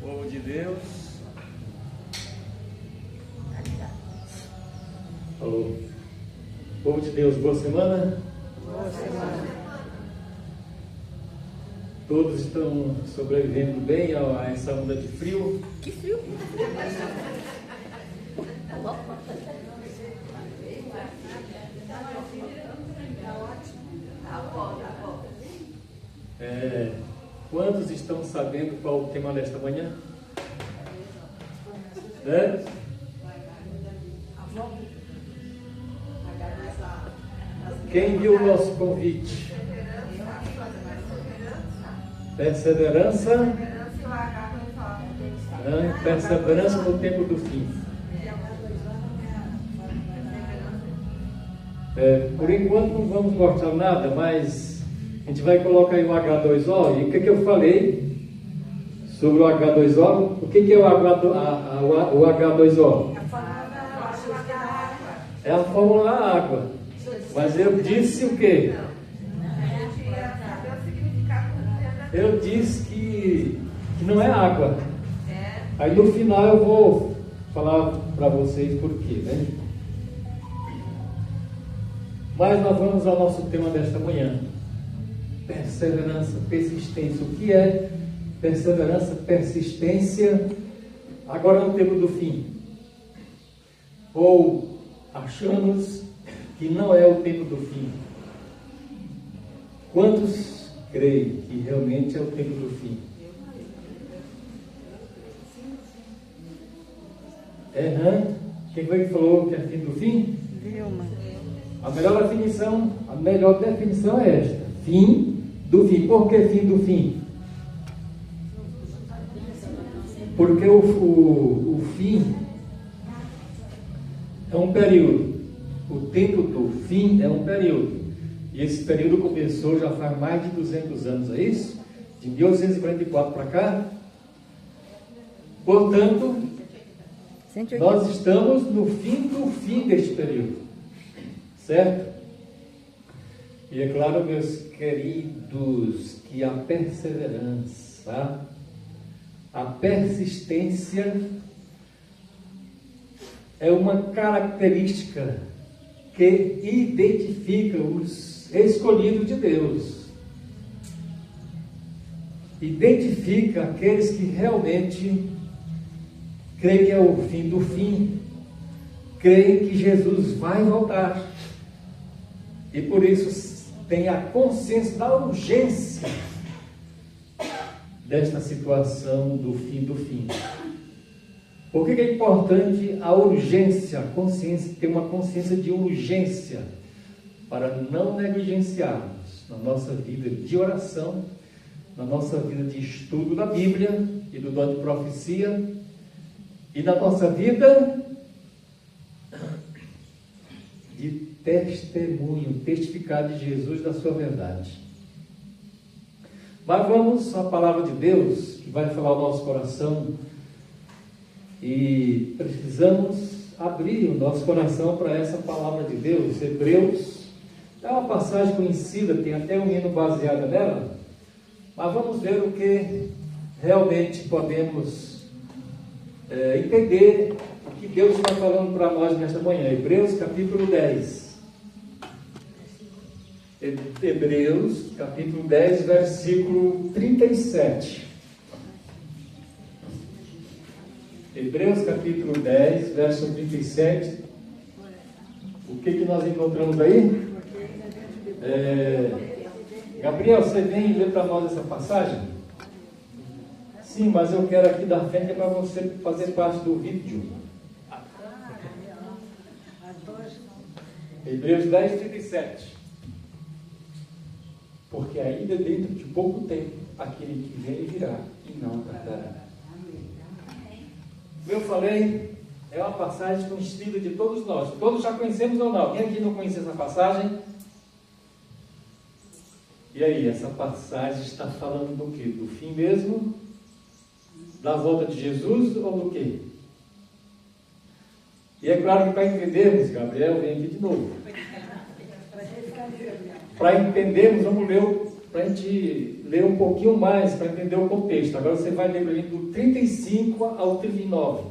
Povo de Deus. Alô. Povo de Deus, boa semana. Boa semana. Todos estão sobrevivendo bem a essa onda de frio. Que frio! Quantos estão sabendo qual o tema desta manhã? É? Quem viu o nosso convite? Perseverança. Perseverança no tempo do fim. Por enquanto não vamos mostrar nada, mas a gente vai colocar aí o H2O. E o que eu falei sobre o H2O? O que é o H2O? É a fórmula da água. Mas eu disse o quê? Eu disse que não é água. Aí no final eu vou falar para vocês por quê, né? Mas nós vamos ao nosso tema desta manhã. Perseverança, persistência. O que é perseverança, persistência? Agora no tempo do fim. Ou achamos que não é o tempo do fim. Quantos creem que realmente é o tempo do fim? Quem foi que falou que é fim do fim? Vilma. A melhor definição é esta: fim do fim. Por que fim do fim? Porque o fim é um período. O tempo do fim é um período. E esse período começou já faz mais de 200 anos, é isso? De 1844 para cá. Portanto, 180. nós estamos no fim do fim deste período. Certo? E é claro, meus queridos, que a perseverança, a persistência é uma característica que identifica os escolhidos de Deus. Identifica aqueles que realmente creem que é o fim do fim, creem que Jesus vai voltar. E por isso tem a consciência da urgência desta situação do fim do fim. Por que é importante a urgência, a consciência, ter uma consciência de urgência, para não negligenciarmos na nossa vida de oração, na nossa vida de estudo da Bíblia e do dom de profecia, e na nossa vida de testemunho, testificar de Jesus, da sua verdade. Mas vamos à palavra de Deus, que vai falar o nosso coração, e precisamos abrir o nosso coração para essa palavra de Deus. Hebreus é uma passagem conhecida, tem até um hino baseado nela, mas vamos ver o que realmente podemos entender, o que Deus está falando para nós nesta manhã. Hebreus capítulo 10. Hebreus capítulo 10, versículo 37. Hebreus capítulo 10, verso 37. O que nós encontramos aí? Gabriel, você vem ler para nós essa passagem? Sim, mas eu quero aqui da frente para você fazer parte do vídeo. Hebreus 10, 37. Porque ainda dentro de pouco tempo, aquele que vem virá e não tardará. Eu falei, é uma passagem conhecida de todos nós. Todos já conhecemos ou não? Quem aqui não conhece essa passagem? E aí, essa passagem está falando do quê? Do fim mesmo? Da volta de Jesus ou do quê? E é claro que para entendermos, Gabriel, vem aqui de novo. Para entendermos, vamos ler para a gente ler um pouquinho mais, para entender o contexto. Agora você vai ler para mim do 35 ao 39,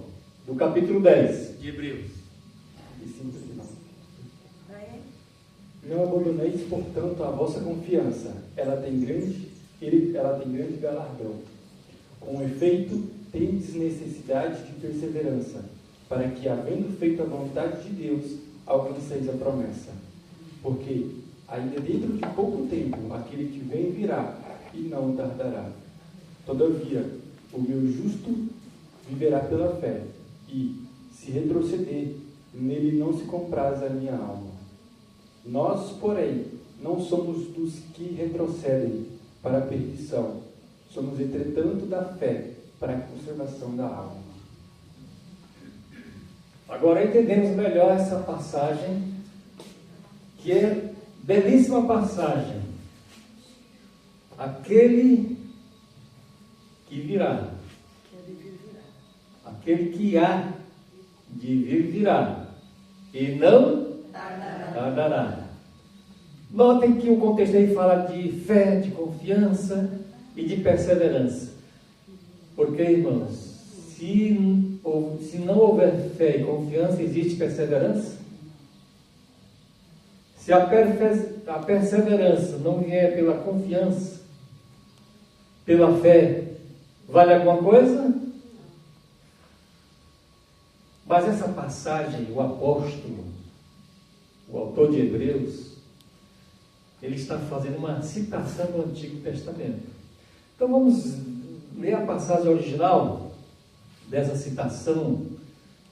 do capítulo 10 de Hebreus. 35, 39. Não abandoneis, portanto, a vossa confiança. Ela tem grande galardão. Com efeito, tendes necessidade de perseverança, para que, havendo feito a vontade de Deus, alcanceis a promessa. Porque ainda dentro de pouco tempo, aquele que vem virá e não tardará. Todavia, o meu justo viverá pela fé, e, se retroceder, nele não se compraz a minha alma. Nós, porém, não somos dos que retrocedem para a perdição. Somos, entretanto, da fé para a conservação da alma. Agora entendemos melhor essa passagem, que é belíssima passagem. Aquele que virá, aquele que há de vir virá, e não tardará. Notem que o contexto aí fala de fé, de confiança e de perseverança. Porque, irmãos, se não houver fé e confiança, existe perseverança? Se a perseverança não vier pela confiança, pela fé, vale alguma coisa? Mas essa passagem, o apóstolo, o autor de Hebreus, ele está fazendo uma citação do Antigo Testamento. Então vamos ler a passagem original dessa citação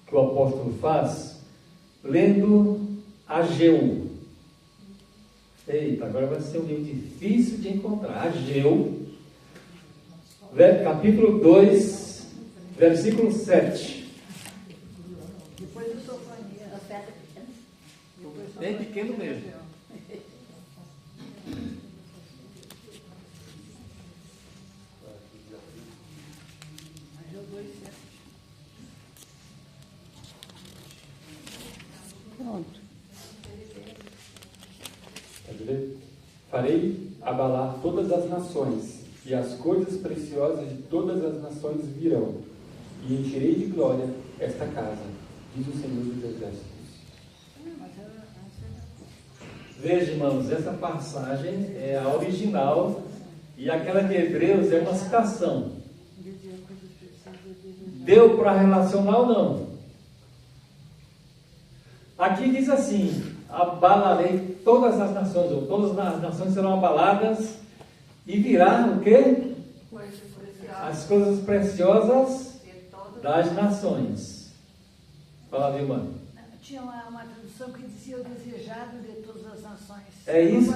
que o apóstolo faz, lendo Ageu. Eita, agora vai ser um livro difícil de encontrar. Ageu, capítulo 2, versículo 7. Depois do Sofonias. Bem pequeno mesmo. Pronto. Farei abalar todas as nações, e as coisas preciosas de todas as nações virão, e encherei de glória esta casa, diz o Senhor dos Exércitos. Veja, irmãos, essa passagem é a original e aquela de Hebreus é uma citação. Deu para relacionar ou não? Aqui diz assim: abalarei todas as nações, ou todas as nações serão abaladas, e virá o quê? As coisas preciosas das nações. Fala, viu, mano? Tinha uma tradução que dizia o desejado de todas as nações. É isso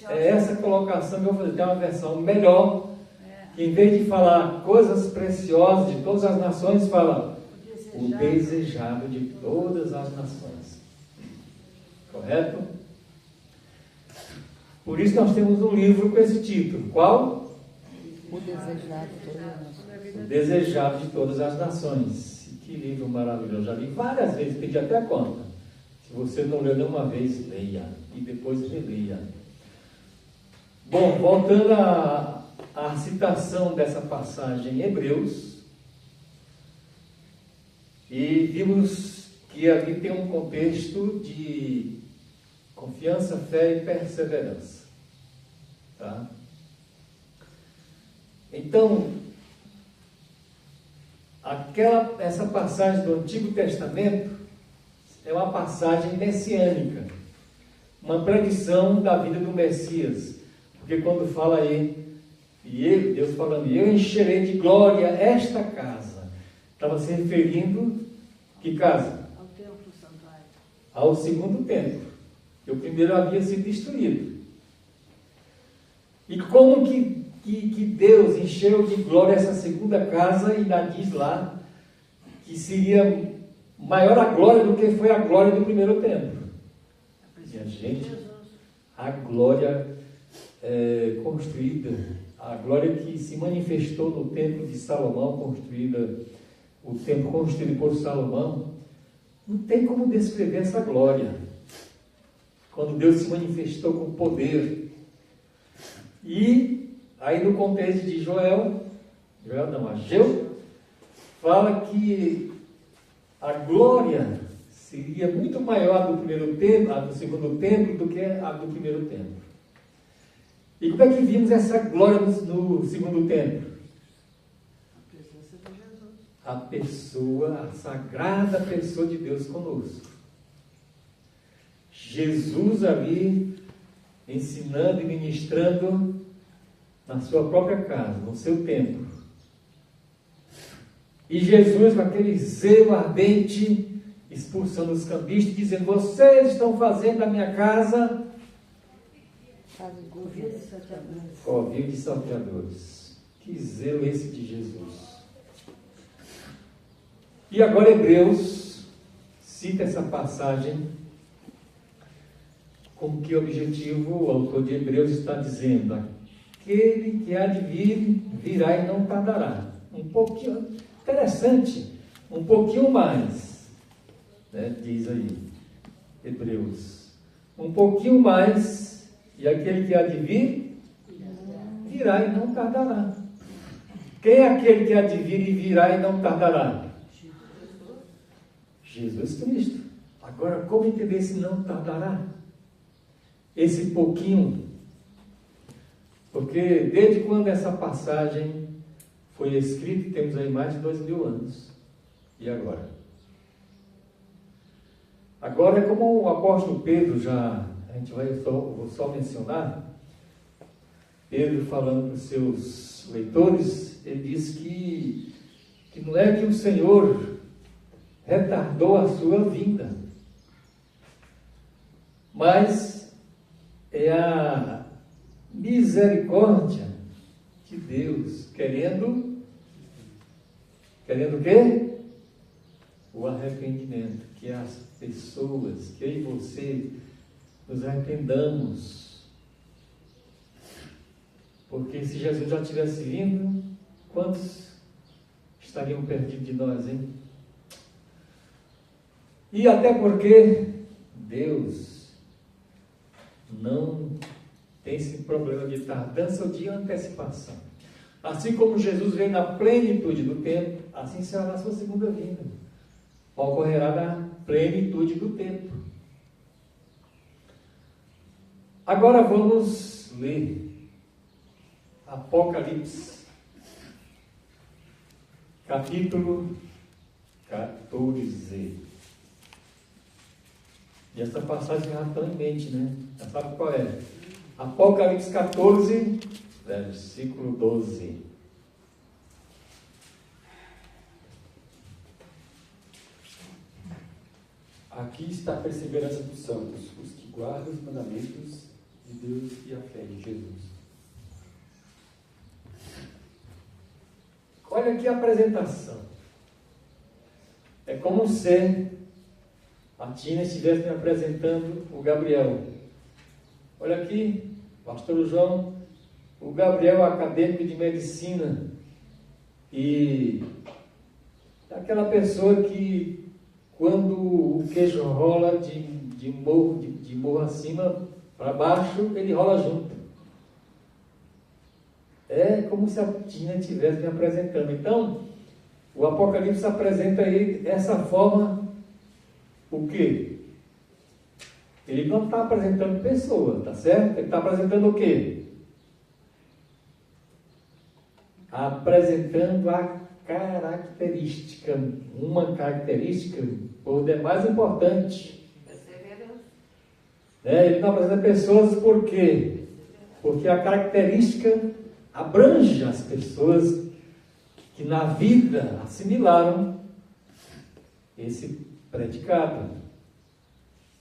é essa colocação que eu vou fazer. Tem uma versão melhor, que em vez de falar coisas preciosas de todas as nações, fala o desejado de todas as nações. Correto? Por isso nós temos um livro com esse título. Qual? O desejado de todas as nações. O desejado de todas as nações. Que livro maravilhoso. Já li várias vezes, pedi até conta. Se você não leu nenhuma vez, leia. E depois releia. Bom, voltando à citação dessa passagem em Hebreus. E vimos que ali tem um contexto de confiança, fé e perseverança. Tá? Então, essa passagem do Antigo Testamento é uma passagem messiânica, uma predição da vida do Messias, porque quando fala aí, e ele, Deus falando, eu encherei de glória esta casa, estava se referindo, que casa? Ao templo santuário. Ao segundo templo, que o primeiro havia sido destruído. E como que Deus encheu de glória essa segunda casa, e ainda diz lá que seria maior a glória do que foi a glória do primeiro templo. E a gente, a glória construída, a glória que se manifestou no templo de Salomão, o templo construído por Salomão, não tem como descrever essa glória. Quando Deus se manifestou com poder, E aí no contexto de Ageu, fala que a glória seria muito maior do primeiro templo, a do segundo templo, do que a do primeiro templo. E como é que vimos essa glória no segundo templo? A presença de Jesus. A pessoa, a sagrada pessoa de Deus conosco. Jesus ali ensinando e ministrando na sua própria casa, no seu templo. E Jesus, com aquele zelo ardente, expulsando os cambistas, dizendo: vocês estão fazendo da minha casa covil de salteadores. Que zelo esse de Jesus. E agora Hebreus cita essa passagem com que objetivo o autor de Hebreus está dizendo: aquele que há de vir, virá e não tardará. Um pouquinho, interessante, um pouquinho mais, né, diz aí, Hebreus. Um pouquinho mais, e aquele que há de vir, virá e não tardará. Quem é aquele que há de vir e virá e não tardará? Jesus Cristo. Agora, como entender esse não tardará? Esse pouquinho. Porque desde quando essa passagem foi escrita, temos aí mais de 2000 anos. E agora? Agora é como o apóstolo Pedro vou só mencionar, Pedro falando para os seus leitores, ele diz que não é que o Senhor retardou a sua vinda, mas é a misericórdia de Deus, querendo o quê? O arrependimento, que as pessoas, que eu e você, nos arrependamos. Porque se Jesus já tivesse vindo, quantos estariam perdidos de nós, hein? E até porque Deus não tem esse problema de tardança ou de antecipação. Assim como Jesus veio na plenitude do tempo, assim será na sua segunda vinda. Ocorrerá na plenitude do tempo. Agora vamos ler Apocalipse, capítulo 14. E essa passagem já está em mente, né? Já sabe qual é? Apocalipse 14, versículo 12. Aqui está a perseverança dos santos, os que guardam os mandamentos de Deus e a fé de Jesus. Olha aqui a apresentação. É como se a Tina estivesse me apresentando o Gabriel. Olha aqui, pastor João, o Gabriel é acadêmico de medicina e é aquela pessoa que quando o queijo rola de morro acima para baixo, ele rola junto. É como se a Tina estivesse me apresentando. Então, o Apocalipse apresenta ele dessa forma. O quê? Ele não está apresentando pessoa, tá certo? Ele está apresentando o quê? Apresentando a característica, uma característica por demais importante. Ele não apresenta pessoas por quê? Porque a característica abrange as pessoas que na vida assimilaram esse predicado.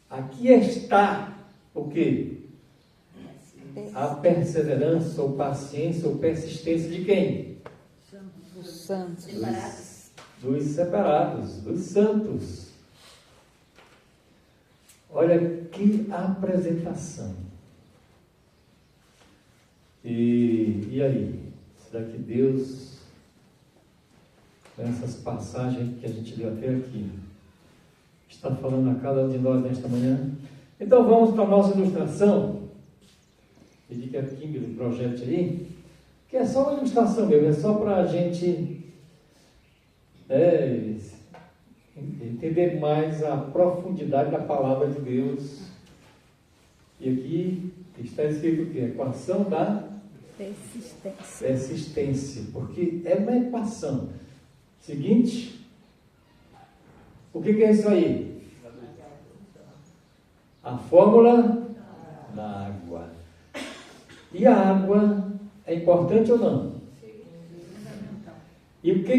Aqui está o quê? A perseverança, ou paciência, ou persistência de quem? Dos santos. Dos separados, dos santos. Olha que apresentação. E aí? Será que Deus, com essas passagens que a gente leu até aqui, está falando a cada um de nós nesta manhã? Então vamos para a nossa ilustração. pedi que a Kimberly projete aí, que é só uma ilustração mesmo, é só para a gente entender mais a profundidade da palavra de Deus. E aqui está escrito o quê? A equação da persistência, porque é uma equação. Seguinte, o que é isso aí? A fórmula da água. E a água é importante ou não? E o que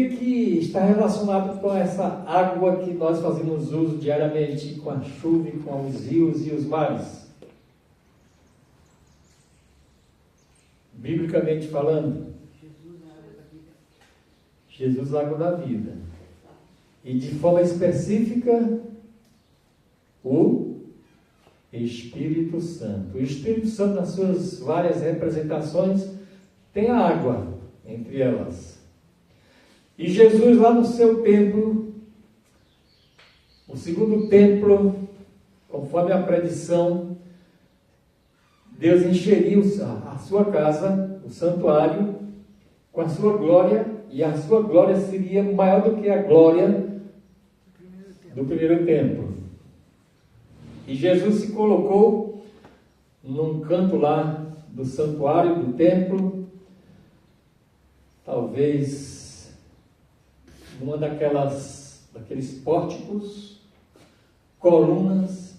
está relacionado com essa água que nós fazemos uso diariamente, com a chuva, com os rios e os mares? Biblicamente falando, Jesus, água da vida. E de forma específica, o Espírito Santo. O Espírito Santo, nas suas várias representações, tem a água entre elas. E Jesus, lá no seu templo, o segundo templo, conforme a predição, Deus encheria a sua casa, o santuário, com a sua glória, e a sua glória seria maior do que a glória do primeiro templo. E Jesus se colocou num canto lá do santuário, do templo, talvez numa daqueles pórticos, colunas,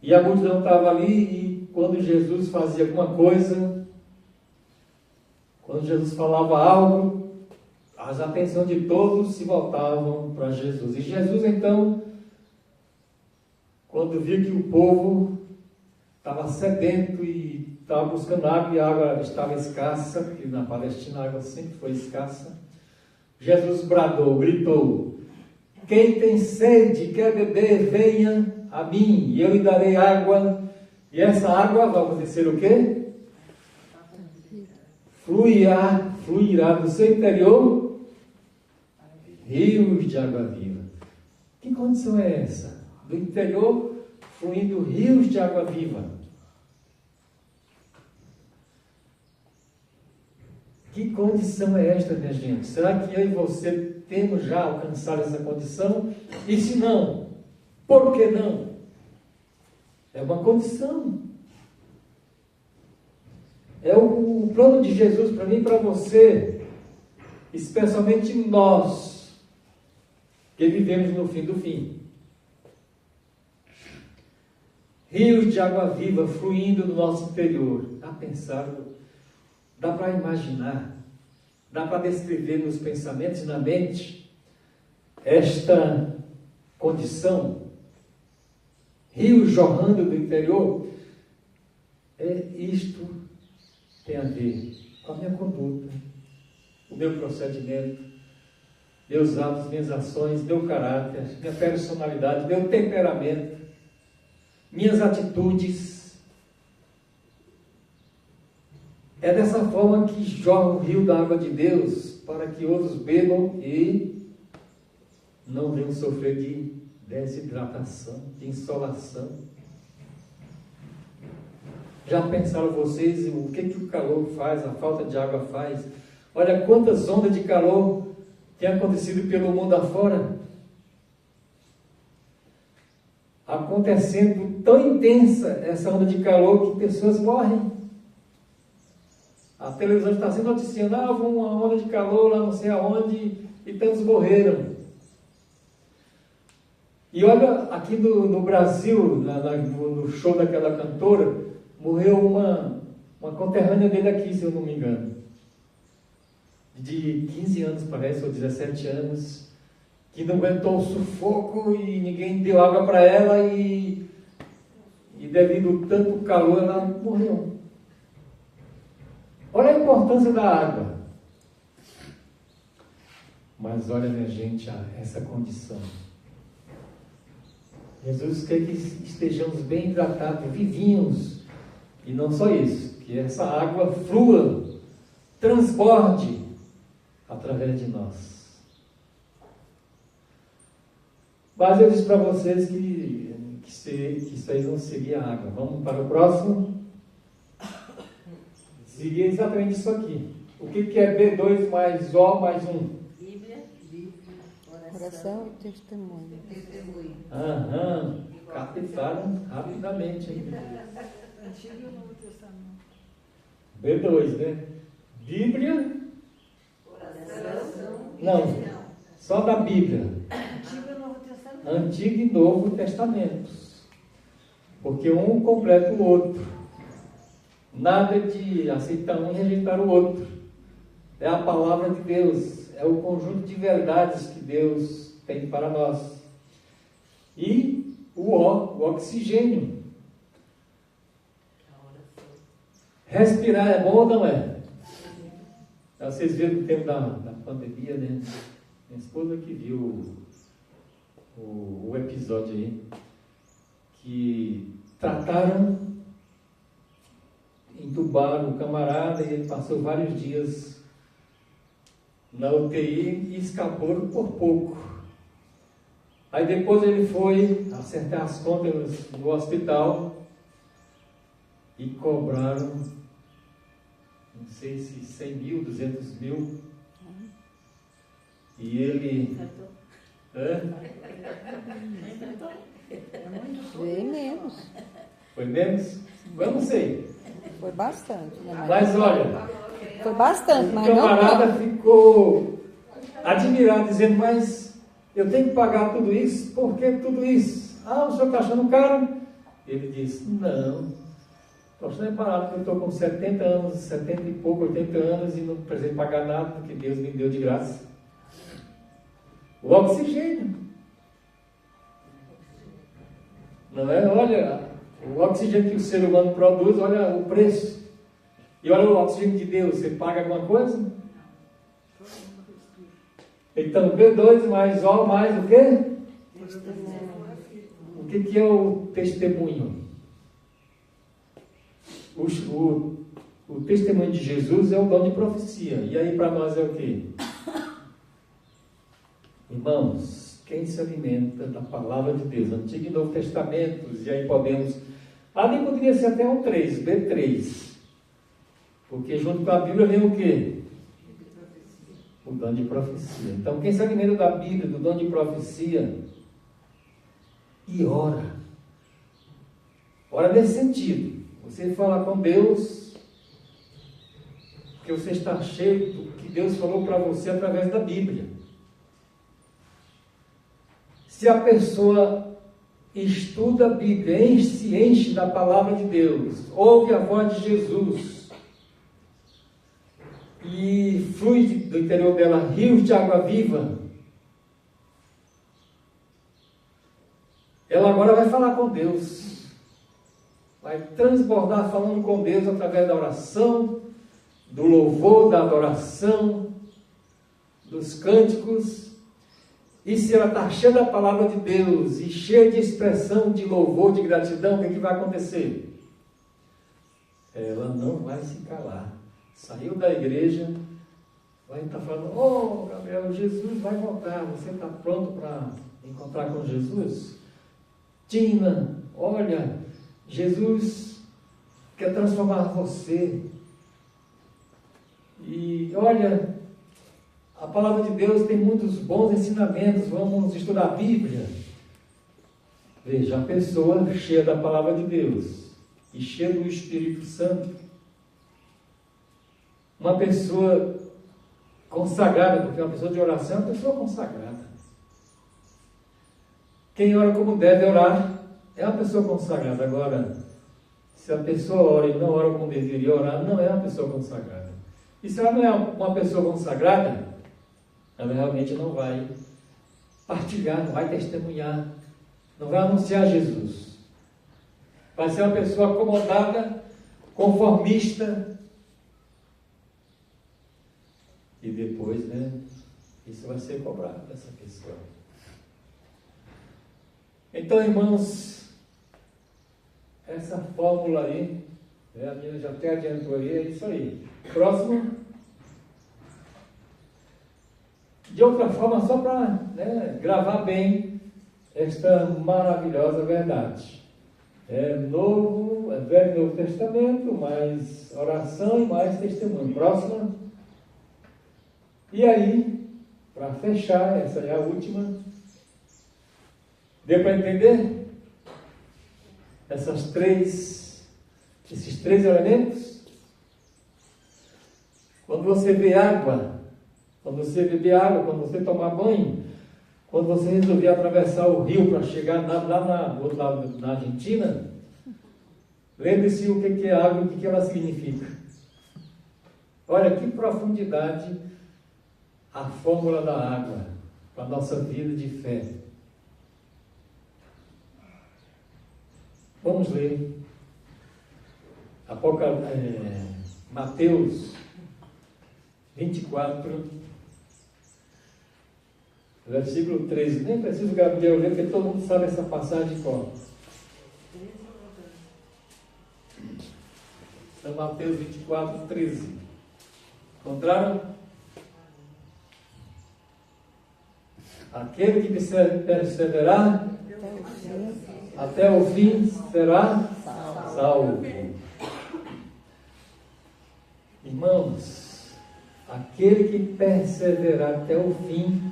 e a multidão estava ali, e quando Jesus fazia alguma coisa, quando Jesus falava algo, as atenções de todos se voltavam para Jesus. E Jesus, então, quando viu que o povo estava sedento e estava buscando água, e a água estava escassa, porque na Palestina a água sempre foi escassa, Jesus bradou, gritou: quem tem sede, quer beber, venha a mim, e eu lhe darei água. E essa água vai acontecer o quê? Fluirá do seu interior rios de água viva. Que condição é essa? Do interior fluindo rios de água viva. Que condição é esta, minha gente? Será que eu e você temos já alcançado essa condição? E se não, por que não? É uma condição. É o plano de Jesus para mim e para você, especialmente nós, que vivemos no fim do fim. Rios de água viva fluindo no nosso interior. Dá para pensar, dá para imaginar, dá para descrever nos pensamentos e na mente esta condição. Rios jorrando do interior. Isto tem a ver com a minha conduta, o meu procedimento, meus atos, minhas ações, meu caráter, minha personalidade, meu temperamento, minhas atitudes. É dessa forma que jorra o rio da água de Deus, para que outros bebam e não venham sofrer de desidratação, de insolação. Já pensaram vocês o que o calor faz, a falta de água faz? Olha quantas ondas de calor tem acontecido pelo mundo afora. Acontecendo tão intensa essa onda de calor que pessoas morrem. A televisão está sendo noticiando, uma onda de calor lá não sei aonde, e tantos morreram. E olha, aqui no Brasil, no show daquela cantora, morreu uma conterrânea dele aqui, se eu não me engano. De 15 anos, parece, ou 17 anos, que não aguentou o sufoco e ninguém deu água para ela e devido a tanto calor, ela morreu. Olha a importância da água. Mas olha, minha gente, essa condição. Jesus quer que estejamos bem hidratados, vivinhos. E não só isso, que essa água flua, transborde através de nós. Mas eu disse para vocês que isso aí não seria água. Vamos para o próximo. Seria exatamente isso aqui. O que é B2 mais O mais 1? Bíblia, Oração e testemunho. testemunho. Aham, captaram rapidamente. Hein? Antigo e Novo Testamento. B2, né? Bíblia, Oração. não, só da Bíblia. Antigo e Novo Testamento. Antigo e Novo Testamentos. Porque um completa o outro. Nada de aceitar um e rejeitar o outro. É a palavra de Deus. É o conjunto de verdades que Deus tem para nós. E o oxigênio. Respirar é bom ou não é? Vocês viram no tempo da pandemia, né? Minha esposa que viu o episódio aí, que trataram, entubaram o camarada e ele passou vários dias na UTI e escapou por pouco. Aí depois ele foi acertar as contas no hospital e cobraram, não sei se 100 mil, 200 mil. E ele... Foi menos. Foi menos? Eu não sei. Foi bastante, né? Mas olha, Foi bastante, o mas não camarada tanto. ficou admirado, dizendo, mas eu tenho que pagar tudo isso? Por que tudo isso? Ah, o senhor está achando caro? Ele disse, não, estou achando barato, porque eu estou com 70 anos, 70 e pouco, 80 anos e não precisei pagar nada, porque Deus me deu de graça. O oxigênio. Não é? Olha, o oxigênio que o ser humano produz, olha o preço. E olha o oxigênio de Deus, você paga alguma coisa? Então, B2 mais O mais o quê? O que é o testemunho? O testemunho de Jesus é o dom de profecia. E aí para nós é o quê? Irmãos, quem se alimenta da palavra de Deus, Antigo e Novo Testamentos, e aí podemos... Ali poderia ser até um 3, B3. Porque junto com a Bíblia vem o quê? O dom de profecia. Então, quem se alimenta da Bíblia, do dom de profecia, e ora. Ora nesse sentido. Você fala com Deus, porque você está cheio do que Deus falou para você através da Bíblia. Se a pessoa estuda a Bíblia, se enche da palavra de Deus, ouve a voz de Jesus, e flui do interior dela rios de água viva, ela agora vai falar com Deus, vai transbordar falando com Deus através da oração, do louvor, da adoração, dos cânticos. E se ela está cheia da palavra de Deus e cheia de expressão, de louvor, de gratidão, o que vai acontecer? Ela não vai se calar. Saiu da igreja, vai estar falando, oh Gabriel, Jesus vai voltar, você está pronto para encontrar com Jesus? Tina, olha, Jesus quer transformar você. E olha, a palavra de Deus tem muitos bons ensinamentos, vamos estudar a Bíblia. Veja, a pessoa cheia da palavra de Deus e cheia do Espírito Santo, uma pessoa consagrada, porque uma pessoa de oração é uma pessoa consagrada. Quem ora como deve orar é uma pessoa consagrada. Agora, se a pessoa ora e não ora como deveria orar, não é uma pessoa consagrada. E se ela não é uma pessoa consagrada, ela realmente não vai partilhar, não vai testemunhar, não vai anunciar Jesus. Vai ser uma pessoa acomodada, conformista. E depois, isso vai ser cobrado dessa pessoa. Então, irmãos, essa fórmula aí, a minha já até adiantou aí, é isso aí. Próximo. De outra forma, só para gravar bem esta maravilhosa verdade. é Velho e Novo Testamento, mais oração e mais testemunho. Próxima. E aí, para fechar, essa é a última. Deu para entender? Esses três elementos? Quando você vê água, quando você beber água, quando você tomar banho, quando você resolver atravessar o rio para chegar lá do outro lado, na Argentina, lembre-se o que é água e o que ela significa. Olha que profundidade a fórmula da água para a nossa vida de fé. Vamos ler Mateus 24, versículo 13. Nem preciso Gabriel ler, porque todo mundo sabe essa passagem de cor. São Mateus 24, 13. Encontraram? Aquele que perseverar até o fim será salvo. Irmãos, aquele que perseverar até o fim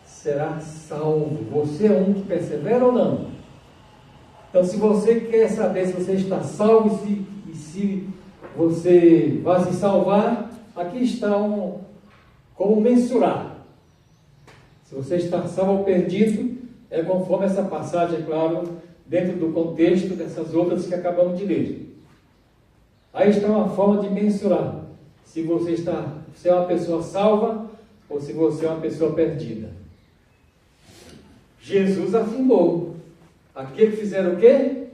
será salvo. Você é um que persevera ou não? Então, se você quer saber se você está salvo e se você vai se salvar, aqui está como mensurar. Se você está salvo ou perdido, é conforme essa passagem, é claro, dentro do contexto dessas outras que acabamos de ler. Aí está uma forma de mensurar se você é uma pessoa salva ou se você é uma pessoa perdida. Jesus afirmou: aquele que fizer o quê?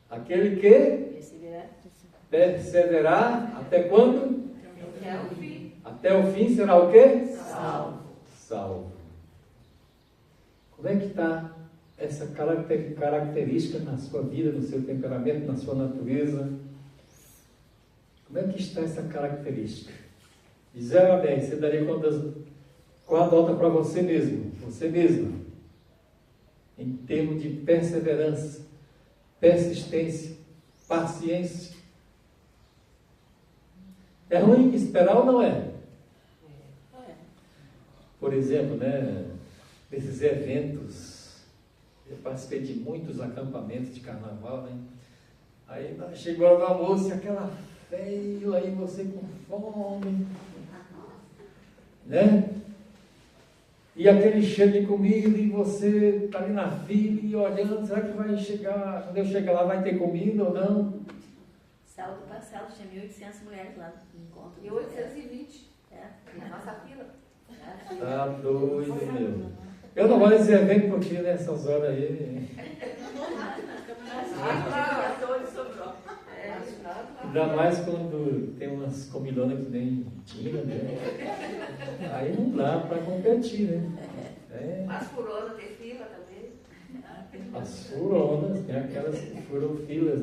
Aquele que perseverar até quando? Até o fim. Até o fim será o quê? Salvo. Como é que está essa característica na sua vida, no seu temperamento, na sua natureza? Como é que está essa característica? De 0 a 10, você daria qual a nota para você mesmo, você mesma, em termos de perseverança, persistência, paciência? É ruim esperar ou não é? Por exemplo, nesses eventos, eu participei de muitos acampamentos de carnaval, Aí chegou a hora do almoço e aquela fila, aí você com fome, E aquele cheiro de comida e você está ali na fila e olhando, será que vai chegar, quando eu chegar lá vai ter comida ou não? Saldo passado, tinha 1.800 mulheres lá no encontro. 1.820. Na nossa fila. Tá doido, meu. Eu não gosto desse evento porque nessas horas aí. Ainda mais quando tem umas comilonas que nem tinha, Aí não dá para competir, As furonas tem fila também. As furonas, tem aquelas que furam filas,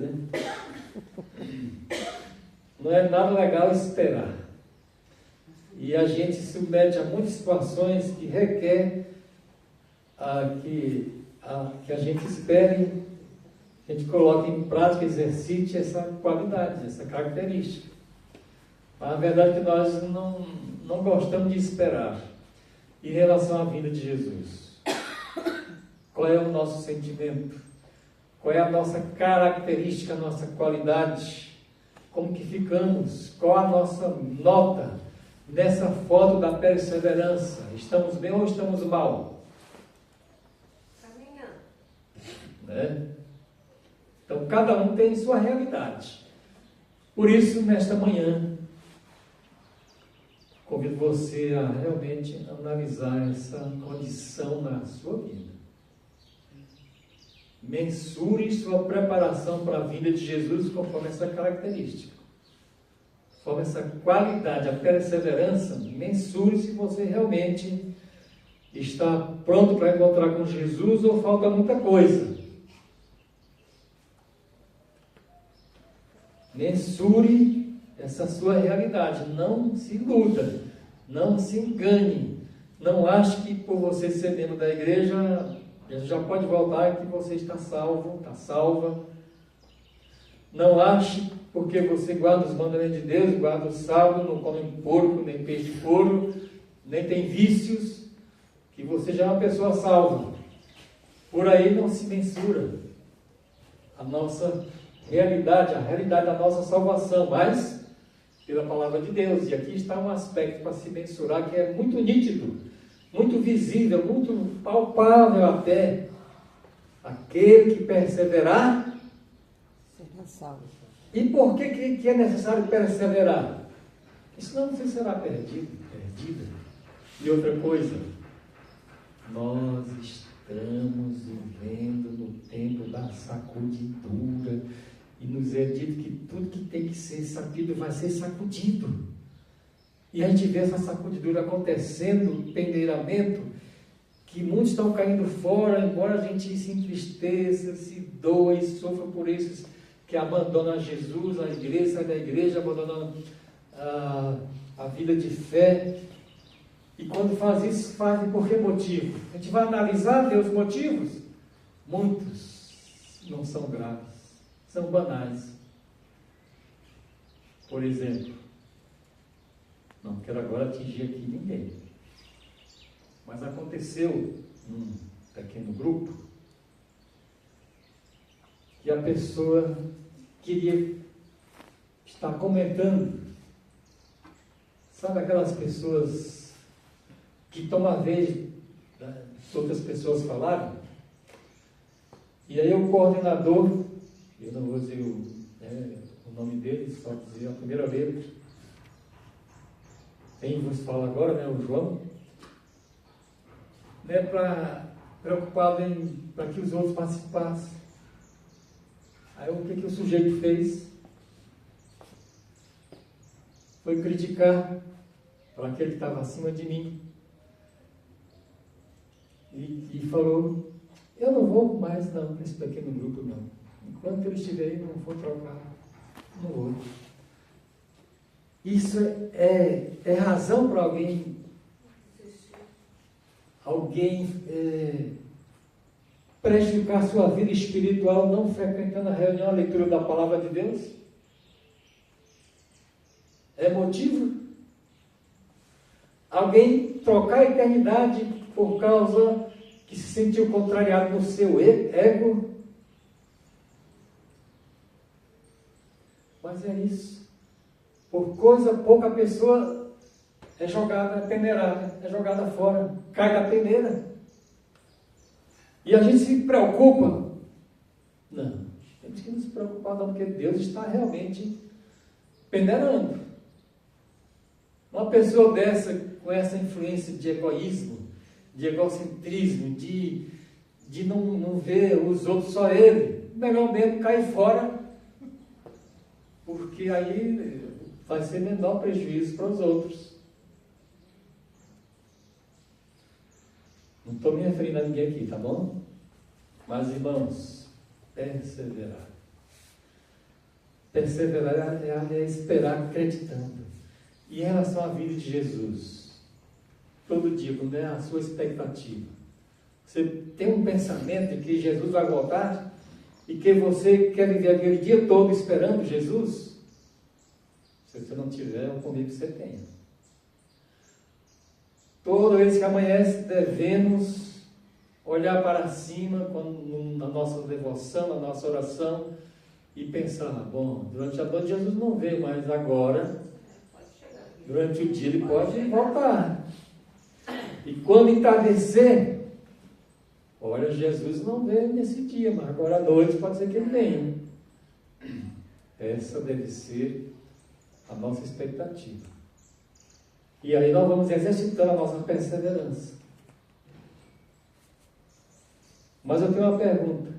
Não é nada legal esperar. E a gente se submete a muitas situações que requer que a gente espere, que a gente coloque em prática, exercite essa qualidade, essa característica. Mas a verdade é que nós não gostamos de esperar. Em relação à vinda de Jesus, qual é o nosso sentimento? Qual é a nossa característica, a nossa qualidade? Como que ficamos? Qual a nossa nota nessa foto da perseverança? Estamos bem ou estamos mal? Caminhando. Então, cada um tem sua realidade. Por isso, nesta manhã, convido você a realmente analisar essa condição na sua vida. Mensure sua preparação para a vinda de Jesus conforme essa característica. Conforme essa qualidade, a perseverança, mensure se você realmente está pronto para encontrar com Jesus ou falta muita coisa. Mensure essa sua realidade, não se iluda, não se engane, não ache que por você ser membro da igreja, já pode voltar e que você está salvo, está salva, Não ache, porque você guarda os mandamentos de Deus, guarda o sábado, não come porco, nem peixe de couro, nem tem vícios, que você já é uma pessoa salva. Por aí não se mensura a nossa realidade, a realidade da nossa salvação, mas pela palavra de Deus. E aqui está um aspecto para se mensurar que é muito nítido, muito visível, muito palpável até. Aquele que perseverar. Será salvo. E por que é necessário perseverar? Senão você será perdida. E outra coisa, nós estamos vivendo no tempo da sacudidura, e nos é dito que tudo que tem que ser sacudido vai ser sacudido. E a gente vê essa sacudidura acontecendo, o pendeiramento, que muitos estão caindo fora, embora a gente se entristeça, se doe, sofra por esses que abandonam Jesus, a igreja, sai da igreja, abandonam a vida de fé. E quando faz isso, fazem por que motivo? A gente vai analisar os motivos? Muitos não são graves, são banais. Por exemplo, não quero agora atingir aqui ninguém, mas aconteceu num pequeno grupo que a pessoa queria estar comentando. Sabe aquelas pessoas que tomam a vez das outras pessoas falarem? E aí o coordenador, eu não vou dizer o nome dele, só dizer a primeira letra. Quem vos fala agora, né, o João, né, preocupado para que os outros participassem. Aí o que o sujeito fez? Foi criticar para aquele que estava acima de mim. E falou, eu não vou mais não, nesse pequeno grupo não. Enquanto eu estiver aí, não for trocar, não vou. Isso é razão para alguém prejudicar a sua vida espiritual não frequentando a reunião, a leitura da palavra de Deus? É motivo? Alguém trocar a eternidade por causa que se sentiu contrariado no seu ego? Mas é isso. Por coisa pouca, a pessoa é jogada, é peneirada, é jogada fora, cai da peneira. E a gente se preocupa? Não, temos que nos preocupar não, porque Deus está realmente peneirando. Uma pessoa dessa, com essa influência de egoísmo, de egocentrismo, de não ver os outros, só ele, melhor mesmo cair fora, porque aí vai ser menor prejuízo para os outros. Não estou me referindo a ninguém aqui, tá bom? Mas, irmãos, perseverar. Perseverar é esperar acreditando. E em relação à vida de Jesus, todo dia, quando é a sua expectativa, você tem um pensamento de que Jesus vai voltar e que você quer viver aquele dia todo esperando Jesus? Se você não tiver, eu convido que você tenha. Toda vez que amanhece, devemos olhar para cima na nossa devoção, na nossa oração e pensar, bom, durante a noite Jesus não veio, mas agora, durante o dia ele pode voltar. E quando entardecer, olha, Jesus não veio nesse dia, mas agora à noite pode ser que ele venha. Essa deve ser a nossa expectativa. E aí nós vamos exercitando a nossa perseverança. Mas eu tenho uma pergunta.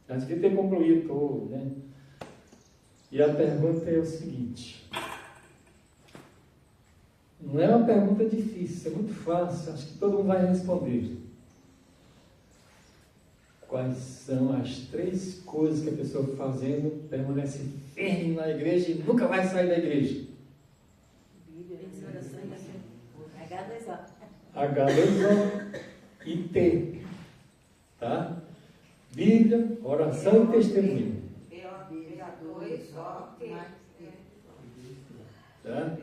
Antes de ter concluído todo, né? E a pergunta é o seguinte. Não é uma pergunta difícil, é muito fácil, acho que todo mundo vai responder. Quais são as 3 coisas que a pessoa fazendo permanece firme na igreja e nunca vai sair da igreja? H2O e T, tá? Bíblia, oração e testemunho. Tá?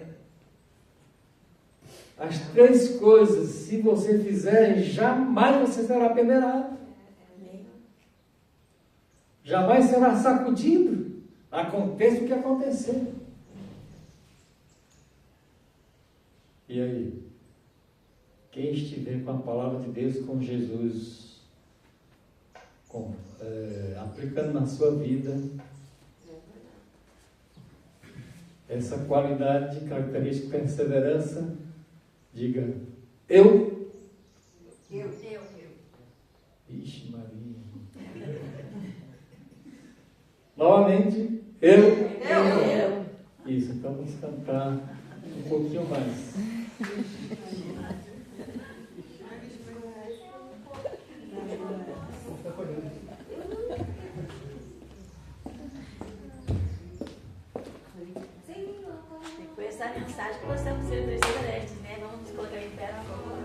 As 3 coisas, se você fizer, jamais você será peneirado. Jamais será sacudido. Aconteça o que acontecer. E aí? Quem estiver com a palavra de Deus, com Jesus, aplicando na sua vida essa qualidade, característica, perseverança, diga, eu. Ixi, Maria. Novamente, eu. Isso, então vamos cantar um pouquinho mais. Com essa mensagem que nós estamos sendo perseverantes, né? Vamos nos colocar em pé na rua.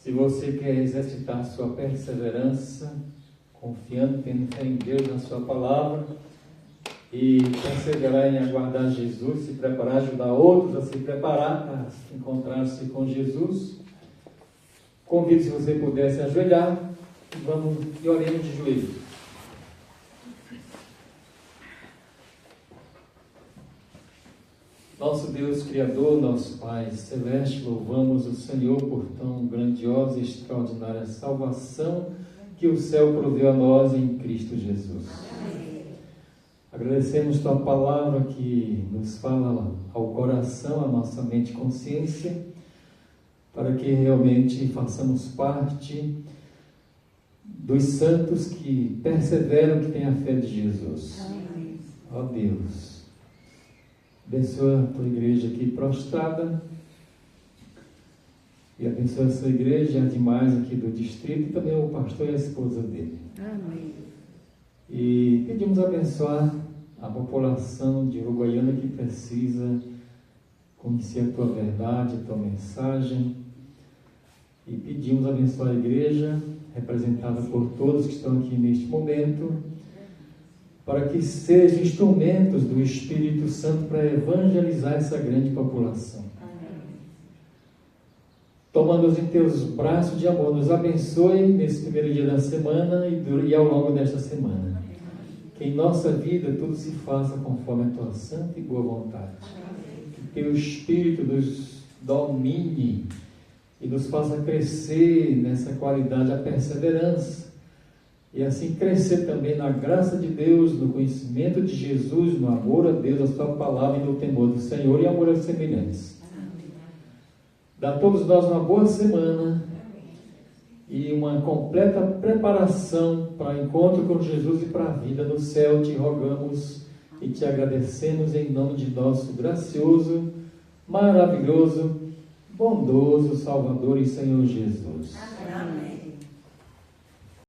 Se você quer exercitar sua perseverança, confiando, tendo fé em Deus, na sua palavra, e perseverar em aguardar Jesus, se preparar, ajudar outros a se preparar para encontrar-se com Jesus, convido, se você puder, se ajoelhar, e vamos e oremos de joelhos. Nosso Deus Criador, nosso Pai Celeste, louvamos o Senhor por tão grandiosa e extraordinária salvação que o céu proveu a nós em Cristo Jesus. Agradecemos Tua palavra que nos fala ao coração, à nossa mente e consciência, para que realmente façamos parte dos santos que perseveram, que têm a fé de Jesus. Amém. Ó Deus, abençoa a tua igreja aqui prostrada e abençoa essa igreja demais aqui do distrito e também o pastor e a esposa dele. Amém. E pedimos abençoar a população de Uruguaiana que precisa conhecer a tua verdade, a tua mensagem. E pedimos abençoar a igreja, representada por todos que estão aqui neste momento, para que sejam instrumentos do Espírito Santo para evangelizar essa grande população. Toma-nos em teus braços de amor, nos abençoe nesse primeiro dia da semana e ao longo desta semana. Que em nossa vida tudo se faça conforme a tua santa e boa vontade. Que teu Espírito nos domine e nos faça crescer nessa qualidade, a perseverança. E assim crescer também na graça de Deus, no conhecimento de Jesus, no amor a Deus, a sua palavra e no temor do Senhor e amor aos semelhantes. Dá a todos nós uma boa semana e uma completa preparação para o encontro com Jesus e para a vida no céu. Te rogamos e te agradecemos em nome de nosso gracioso, maravilhoso, bondoso Salvador e Senhor Jesus. Amém.